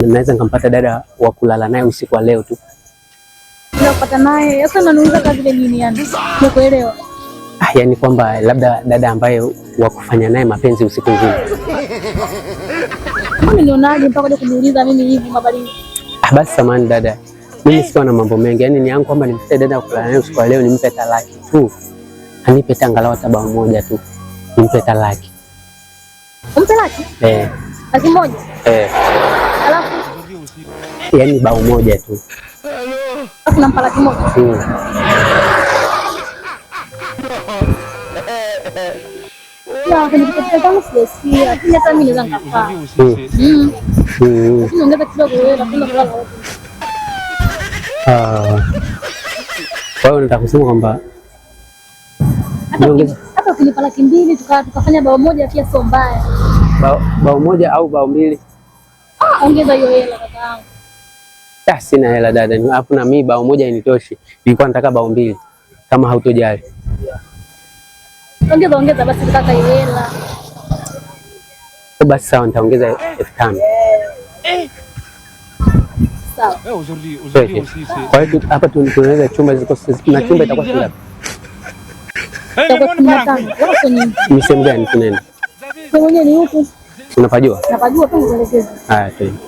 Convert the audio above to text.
Naweza nikampata dada wa kulala naye usiku wa leo tu. Kupata naye sasa unaniuliza kazi ile nini yani? Nimekuelewa. Yaani kwamba labda dada ambaye wa kufanya naye mapenzi usiku mzima. Mbona nionaje mpaka kuja kuniuliza mimi hivi mabali? Basi samahani dada. Mimi sio na mambo mengi. Yaani ni yangu kwamba nimpe dada wa kulala naye usiku wa leo nimpe talaki tu. Anipe angalau tabao moja tu. Nimpe talaki. Umpe laki? Laki moja? Alafu yaani bao moja tu. Alafu nampa laki moja? Ya, kwenye tangu sijasikia. Lakini hata mimi naweza nikafaa. Ongeza kidogo wewe napenda kulala wote. Kwa hiyo nataka kusema kwamba hata ukinipa laki mbili tukafanya bao moja pia sio mbaya. Bao moja au bao mbili? Ongeza hiyo hela kakaangu. Sina hela dada, hapo na mimi bao moja initoshi. Nilikuwa nataka bao mbili kama hautojali. Ongeza basi kaka hiyo hela. Basi sawa, nitaongeza 5,000. Sawa. Kwa hiyo hapa tunaweza chumba ziko na chumba itakuwa ngapi? Ni sehemu gani tunaenda? Mwenyewe ni huku. Unapajua? Napajua tu, uelekeze. Haya, twende.